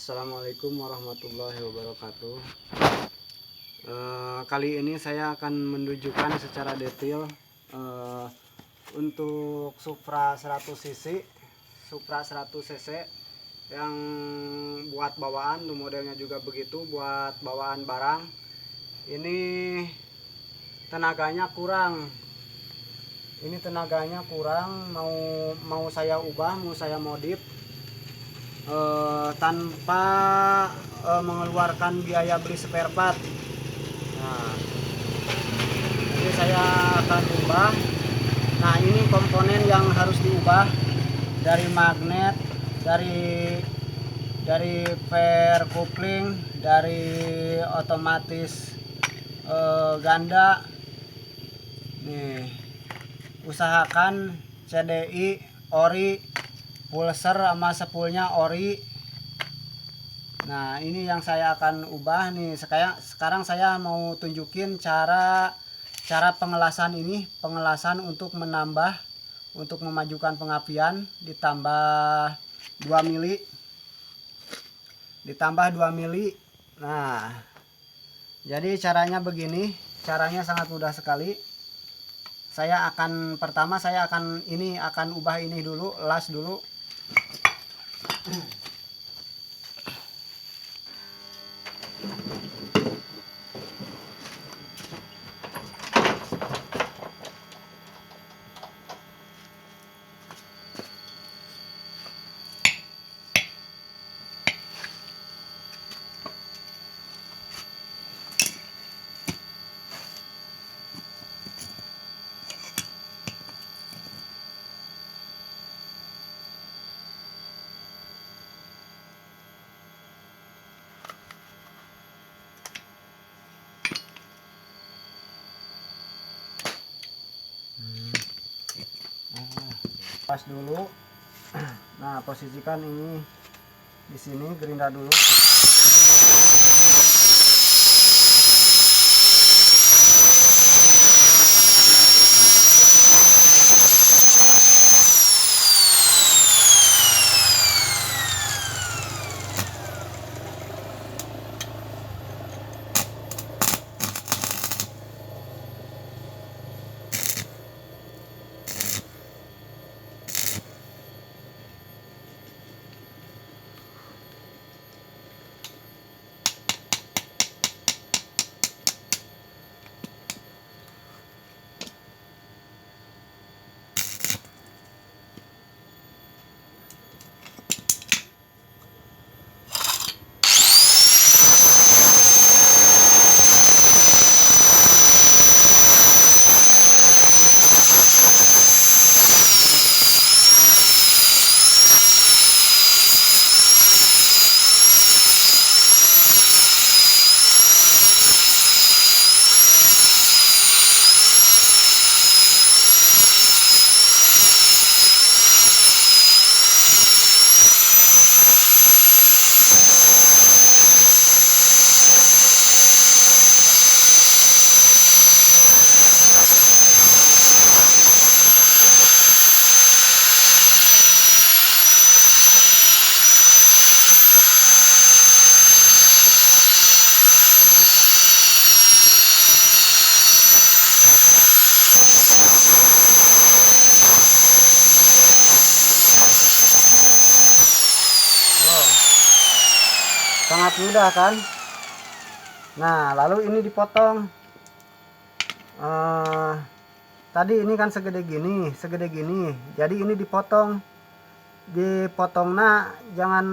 Assalamualaikum warahmatullahi wabarakatuh. Kali ini saya akan menunjukkan secara detail untuk Supra 100 cc yang buat bawaan, modelnya juga begitu buat bawaan barang. Ini tenaganya kurang. Mau saya ubah, mau saya modif tanpa mengeluarkan biaya beli spare part. Nah, jadi saya akan ubah. Nah, ini komponen yang harus diubah, dari magnet, dari fair coupling, dari otomatis ganda. Nih, usahakan CDI ori, pulser sama spoolnya ori. Nah, ini yang saya akan ubah nih. Sekarang saya mau tunjukin cara pengelasan ini, pengelasan untuk memajukan pengapian, ditambah 2 mili. Nah, jadi caranya begini, caranya sangat mudah sekali. Pertama saya akan ubah ini dulu, las dulu. Pas dulu. Nah, posisikan ini di sini, gerinda dulu. Sangat mudah kan? Nah, lalu ini dipotong. Tadi ini kan segede gini. Jadi ini dipotongnya jangan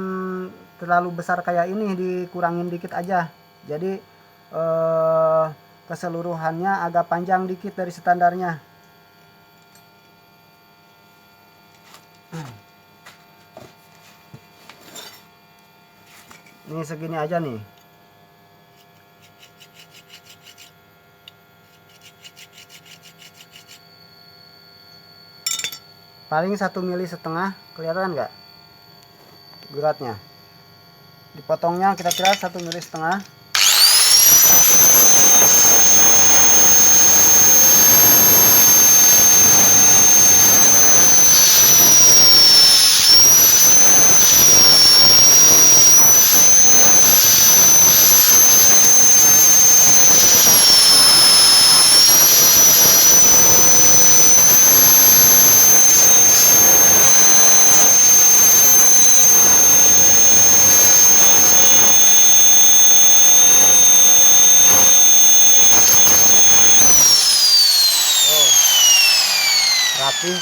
terlalu besar kayak ini, dikurangin dikit aja. Jadi keseluruhannya agak panjang dikit dari standarnya. Ini segini aja nih. Paling 1,5 mili, kelihatan nggak guratnya? Dipotongnya kira-kira 1,5 mili.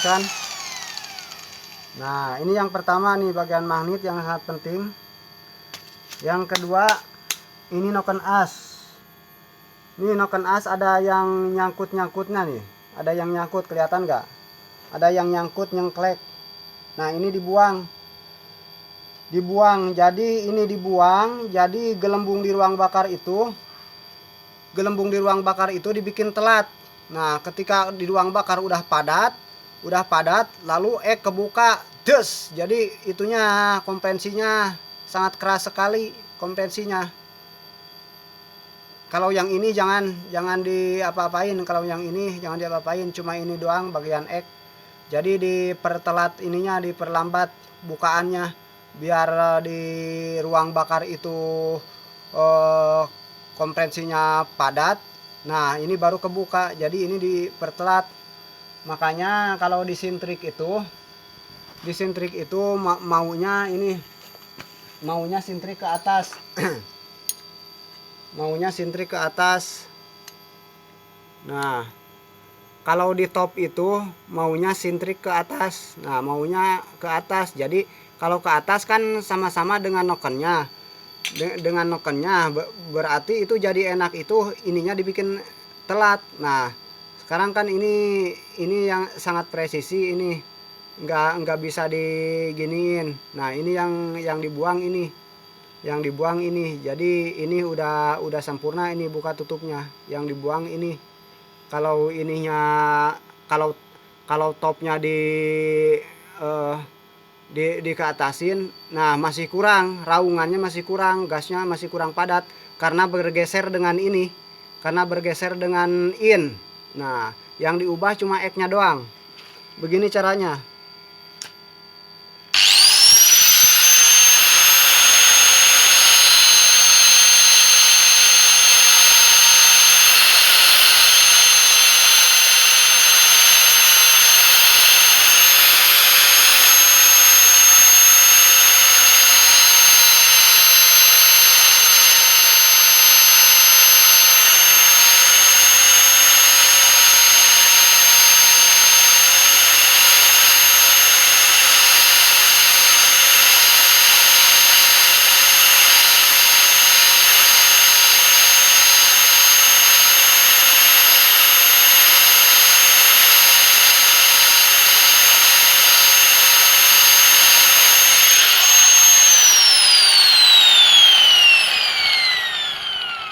bersihkan. Nah, ini yang pertama nih, bagian magnet yang sangat penting. Yang kedua, ini noken as. Ini noken as ada yang nyangkut-nyangkutnya nih. Ada yang nyangkut, kelihatan nggak? Ada yang nyangkut, nyengklek. Nah, ini dibuang. Jadi ini dibuang. Jadi gelembung di ruang bakar itu dibikin telat. Nah, ketika di ruang bakar udah padat, lalu kebuka, des. Jadi itunya kompresinya sangat keras sekali kompresinya. Kalau yang ini jangan diapa-apain, cuma ini doang bagian ek. Jadi dipertelat ininya, diperlambat bukaannya biar di ruang bakar itu kompresinya padat. Nah, ini baru kebuka. Jadi ini dipertelat. Makanya kalau disintrik itu maunya sintrik ke atas. Maunya sintrik ke atas. Nah, kalau di top itu maunya sintrik ke atas. Nah, maunya ke atas. Jadi kalau ke atas kan sama-sama dengan nokennya. Berarti itu jadi enak, itu ininya dibikin telat. Nah, sekarang kan ini yang sangat presisi, ini nggak bisa diginiin. Nah, ini yang dibuang ini. Jadi ini udah sempurna, ini buka tutupnya. Yang dibuang ini. Kalau ininya kalau topnya dikeatasin, nah masih kurang, raungannya masih kurang, gasnya masih kurang padat karena bergeser dengan in. Nah, yang diubah cuma eknya doang. Begini caranya.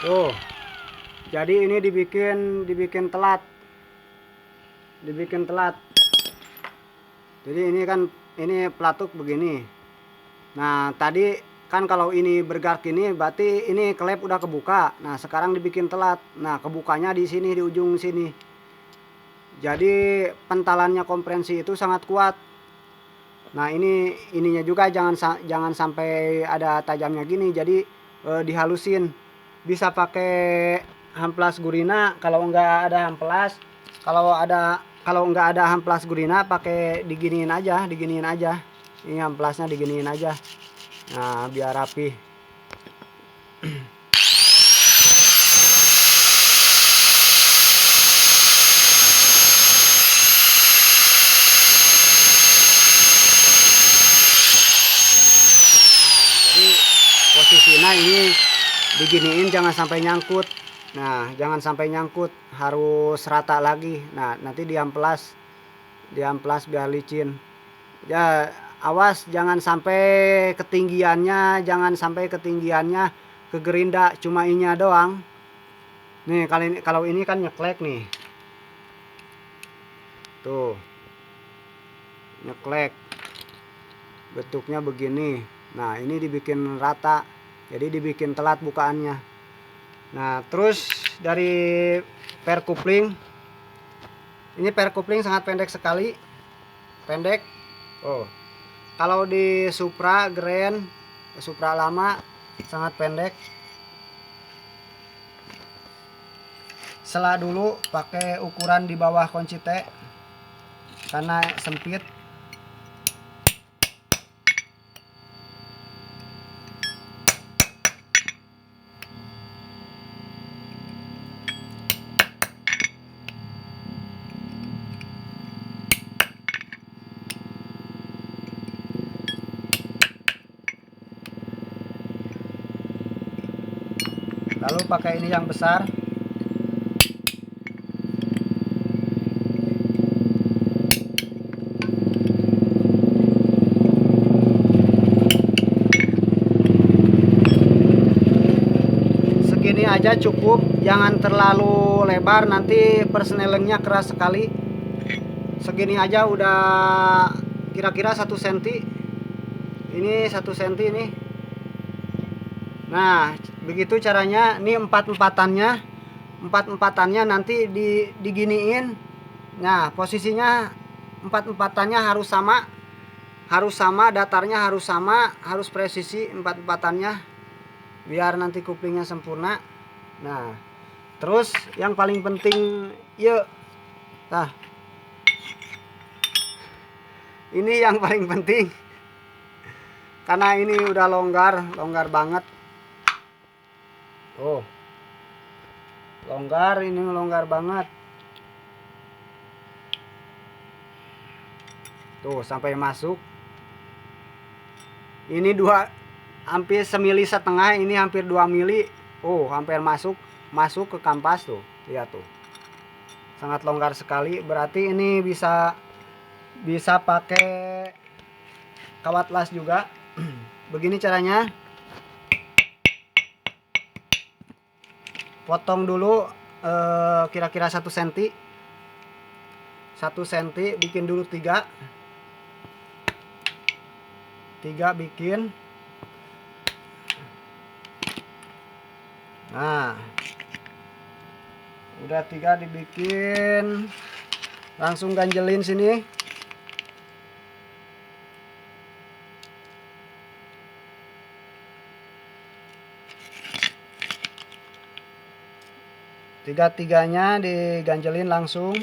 Tuh. Jadi ini dibikin telat. Jadi ini pelatuk begini. Nah, tadi kan kalau ini bergerak ini berarti ini klep udah kebuka. Nah, sekarang dibikin telat. Nah, kebukanya di sini, di ujung sini. Jadi pentalannya kompresi itu sangat kuat. Nah, ininya juga jangan sampai ada tajamnya gini. Jadi dihalusin. Bisa pakai amplas gurina. Kalau enggak ada amplas, kalau enggak ada amplas gurina, pakai diginiin aja. Ini amplasnya diginiin aja. Nah, biar rapi. Jadi posisinya ini diginiin, jangan sampai nyangkut. Nah, jangan sampai nyangkut, harus rata lagi. Nah, nanti diamplas biar licin. Ya, awas jangan sampai ketinggiannya kegerinda, cuma ininya doang. Nih, kalau ini kan nyeklek nih. Tuh. Nyeklek. Bentuknya begini. Nah, ini dibikin rata. Jadi dibikin telat bukaannya. Nah, terus dari per coupling. Ini per coupling sangat pendek sekali. Pendek. Oh. Kalau di Supra Grand, Supra lama sangat pendek. Sela dulu pakai ukuran di bawah kunci T karena sempit. Lalu pakai ini yang besar. Segini aja cukup, jangan terlalu lebar, nanti persnelingnya keras sekali. Segini aja udah kira-kira 1 cm. Ini 1 cm ini. Nah, begitu caranya. Ini empat-empatannya nanti diginiin. Nah, posisinya empat-empatannya harus sama, datarnya harus sama, harus presisi empat-empatannya biar nanti kuplingnya sempurna. Nah, terus yang paling penting, yuk, nah, ini yang paling penting karena ini udah longgar banget. Oh, longgar, ini longgar banget tuh sampai masuk. Ini hampir 1,5 mili, ini hampir 2 mili. Oh, hampir masuk ke kampas tuh, lihat tuh, sangat longgar sekali. Berarti ini bisa pakai kawat las juga. Begini caranya. Potong dulu kira-kira 1 cm. 1 cm bikin dulu 3 bikin. Nah, udah 3 dibikin, langsung ganjelin sini. Tiga-tiganya diganjelin langsung.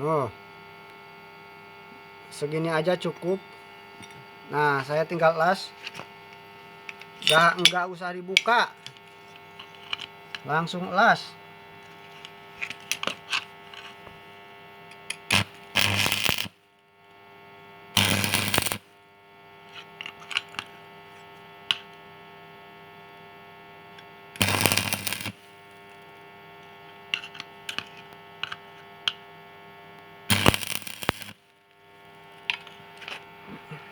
Nuh, segini aja cukup. Nah, saya tinggal las. Nggak usah dibuka, langsung las.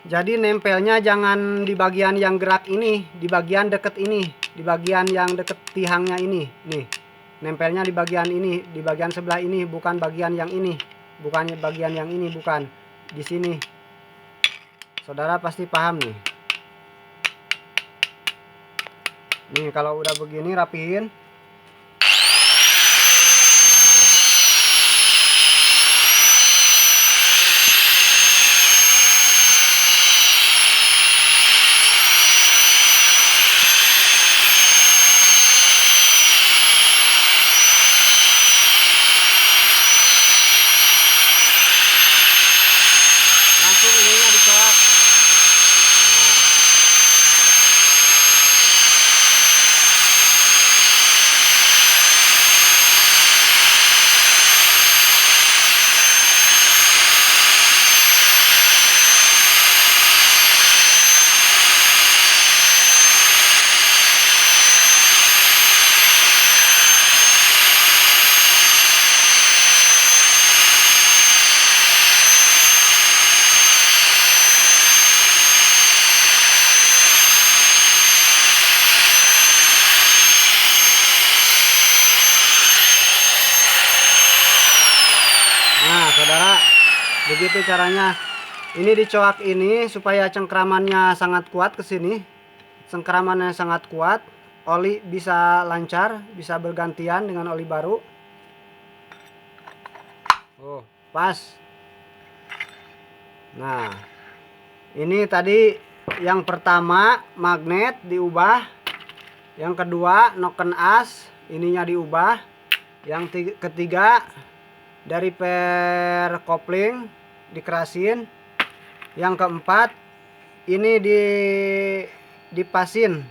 Jadi nempelnya jangan di bagian yang gerak ini, di bagian deket ini, di bagian yang deket tihangnya ini. Nih, nempelnya di bagian ini, di bagian sebelah ini, bukan bagian yang ini, bukan bagian yang ini, bukan di sini. Saudara pasti paham nih. Nih, kalau udah begini rapihin. Langsung ininya dicoak. Nah, saudara, begitu caranya. Ini dicoak ini supaya cengkramannya sangat kuat ke sini. Cengkramannya sangat kuat, oli bisa lancar, bisa bergantian dengan oli baru. Oh, pas. Nah, ini tadi yang pertama magnet diubah, yang kedua noken as ininya diubah, yang ketiga dari per kopling dikerasin, yang keempat ini dipasin.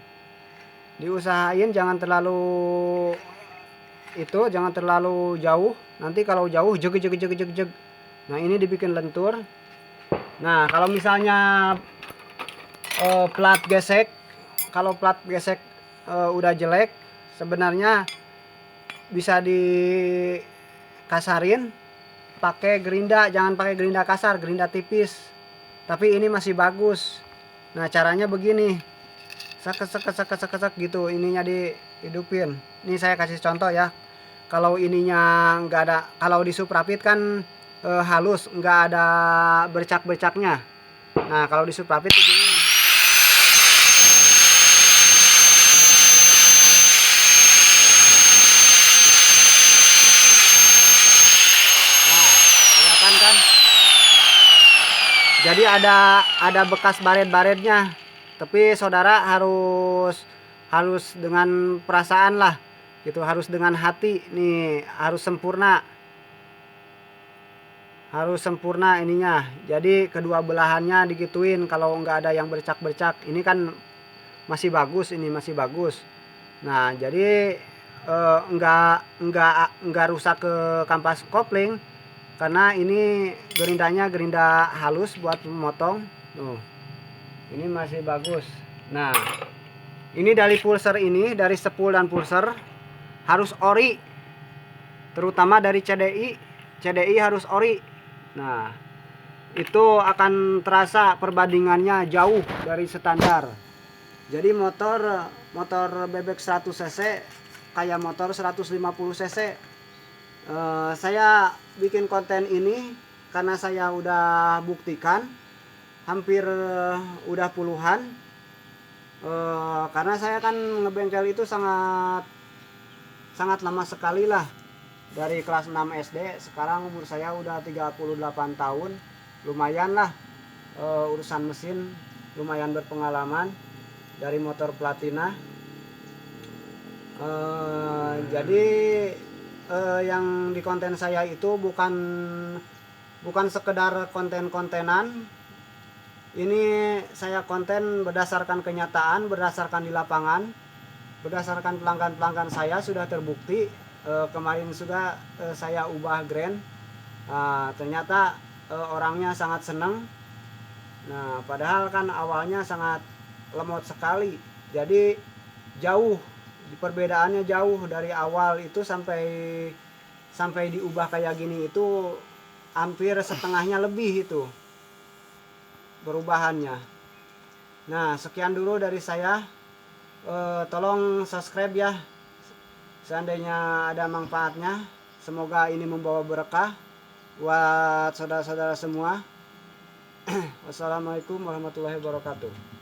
Diusahain jangan terlalu itu, jangan terlalu jauh. Nanti kalau jauh jeg jeg jeg jeg jeg. Nah, ini dibikin lentur. Nah, kalau misalnya plat gesek, kalau plat gesek udah jelek, sebenarnya bisa dikasarin pakai gerinda. Jangan pakai gerinda kasar, gerinda tipis. Tapi ini masih bagus. Nah, caranya begini. Sek gitu, ininya dihidupin. Ini saya kasih contoh ya. Kalau ininya nggak ada, kalau di Suprapit kan halus, nggak ada bercak-bercaknya. Nah, kalau di Suprapit begini. Nah, kelihatan kan? Jadi ada bekas baret-baretnya. Tapi saudara harus dengan perasaan lah. Gitu, harus dengan hati nih, harus sempurna. Harus sempurna ininya. Jadi kedua belahannya digituin kalau nggak ada yang bercak-bercak. Ini kan masih bagus, ini masih bagus. Nah, jadi nggak rusak ke kampas kopling karena ini gerindanya gerinda halus buat memotong. Tuh. Ini masih bagus. Nah, ini dari pulser ini, dari spool dan pulser harus ori. Terutama dari CDI. CDI harus ori. Nah, itu akan terasa perbandingannya jauh dari standar. Jadi motor bebek 100 cc kayak motor 150 cc. Saya bikin konten ini karena saya udah buktikan hampir udah puluhan. Karena saya kan ngebengkel itu sangat lama sekali lah, dari kelas 6 SD. Sekarang umur saya udah 38 tahun. Lumayan lah, urusan mesin lumayan berpengalaman dari motor Platina. Jadi yang di konten saya itu bukan sekedar konten-kontenan. Ini saya konten berdasarkan kenyataan, berdasarkan di lapangan, berdasarkan pelanggan-pelanggan saya sudah terbukti. Kemarin sudah saya ubah grand. Ternyata orangnya sangat senang. Nah, padahal kan awalnya sangat lemot sekali. Jadi jauh, perbedaannya jauh dari awal itu sampai diubah kayak gini itu hampir setengahnya lebih itu perubahannya. Nah, sekian dulu dari saya. Tolong subscribe ya, seandainya ada manfaatnya. Semoga ini membawa berkah buat saudara-saudara semua. Wassalamualaikum warahmatullahi wabarakatuh.